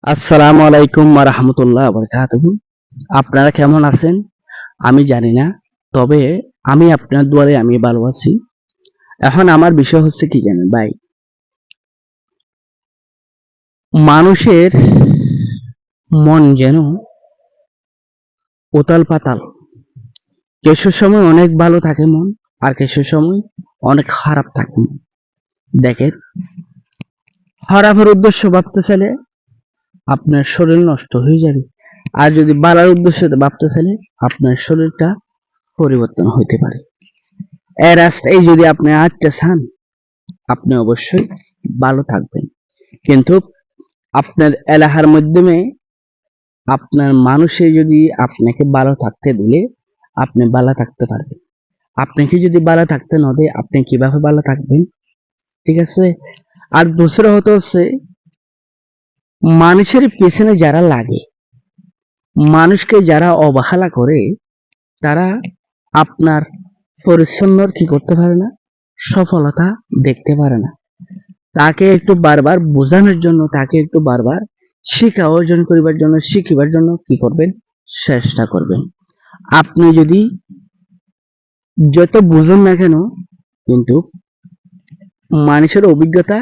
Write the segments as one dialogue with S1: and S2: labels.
S1: আসসালামু আলাইকুম ওয়া রাহমাতুল্লাহি ওয়া বারাকাতুহু। আপনারা কেমন আছেন? আমি জানি না। তবে আমি আপনার দুয়ারে আমি ভালো আছি। এখন আমার বিষয় হচ্ছে কি জানেন ভাই? মানুষের মন যেন উতাল-পাতাল। কিছু সময় অনেক ভালো থাকে মন, আর কিছু সময় অনেক খারাপ থাকে মন। দেখেন, খারাপের উদ্দেশ্য ভাবতে চাইলে আপনার শরীর নষ্ট হয়ে যাবে। আর যদি ভালোর উদ্দেশ্যে ভাবতে চাইলে আপনার শরীরটা পরিবর্তন হইতে পারে। এই রাস্তায় যদি আপনি হাঁটতে চান, আপনি অবশ্যই ভালো থাকবেন। কিন্তু আপনার এলাকার মাধ্যমে আপনার মানুষে যদি আপনাকে ভালো থাকতে দিলে আপনি ভালো থাকতে পারবেন। আপনাকে যদি ভালো থাকতে না দেয় আপনি কিভাবে ভালো থাকবেন? ঠিক আছে? আর দুসরা হচ্ছে মানুষের পেছনে যারা লাগে, মানুষকে যারা অবহেলা করে, তারা আপনার পরিচ্ছন্নর কি করতে পারে না, সফলতা দেখতে পারে না। তাকে একটু বারবার বোঝানোর জন্য, তাকে একটু বারবার শিক্ষা অর্জন করিবার জন্য, শিখিবার জন্য কি করবেন? চেষ্টা করবেন। আপনি যদি যত বুঝুন না কেন, কিন্তু মানুষের অভিজ্ঞতা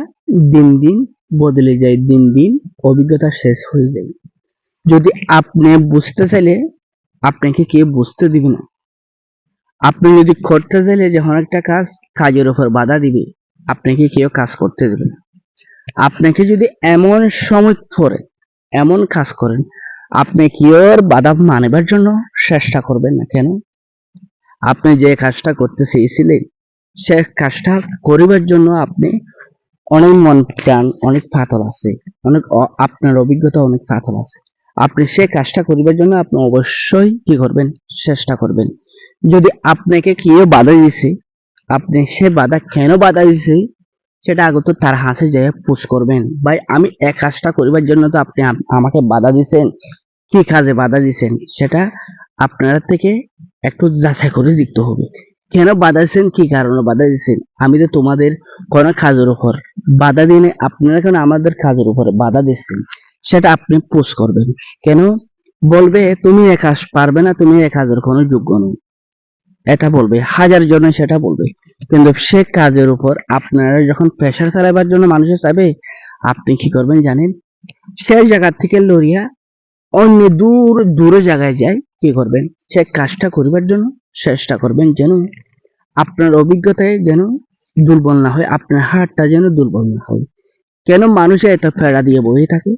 S1: দিন দিন বদলে যায়, দিন দিন অভিজ্ঞতা শেষ হয়ে যায়। যদি আপনি বুঝতে চাইলে আপনাকে কেউ বুঝতে দিবে না। আপনি যদি করতে চাইলে যখন একটা কাজের উপর বাধা দিবে, আপনাকে কেউ কাজ করতে দেবে না। আপনাকে যদি এমন সময় পড়ে এমন কাজ করেন, আপনি কি ওর বাধা মানবার জন্য চেষ্টা করবেন না কেন? আপনি যে কাজটা করতে চেয়েছিলেন সে কাজটা করিবার জন্য আপনি অনেক মন প্রাণ অনেক পাতল আছে, অনেক আপনার অভিজ্ঞতা অনেক পাতল আছে। আপনি সে কাজটা করিবার জন্য আপনি অবশ্যই কি করবেন? চেষ্টা করবেন। যদি আপনাকে কেউ বাধা দিছে, আপনি সে বাধা কেন বাধা দিছে সেটা আগে তো তার হাসে যেয়ে পুশ করবেন। ভাই আমি এক কাজটা করিবার জন্য তো আপনি আমাকে বাধা দিছেন, কি কাজে বাধা দিছেন সেটা আপনারা থেকে একটু যাচাই করে দেখতে হবে। কেন বাধা দিচ্ছেন, কি কারণে বাধা দিচ্ছেন? আমি তো তোমাদের কোনো কাজের উপর বাধা দিই নাই, আপনারা কেন আমাদের কাজের উপরে বাধা দিচ্ছেন সেটা আপনি পুশ করবেন। কেন বলবে তুমি এ কাজ পারবে না, তুমি এ কাজের কোনো যোগ্য নই, এটা বলবে, হাজার জনে সেটা বলবে। কিন্তু সে কাজের উপর আপনারা যখন প্রেশার চালাবার জন্য মানুষের চাইবে, আপনি কি করবেন জানেন? সেই জায়গা থেকে লড়িয়া অন্য দূরে জায়গায় যায় কি করবেন? সে কাজটা করিবার জন্য চেষ্টা করবেন, যেন আপনার অভিজ্ঞতায় যেন দুর্বল না হয়, আপনার হাতটা যেন দুর্বল না হয়। কেন মানুষে এত ফেরা দিয়ে বসে থাকে?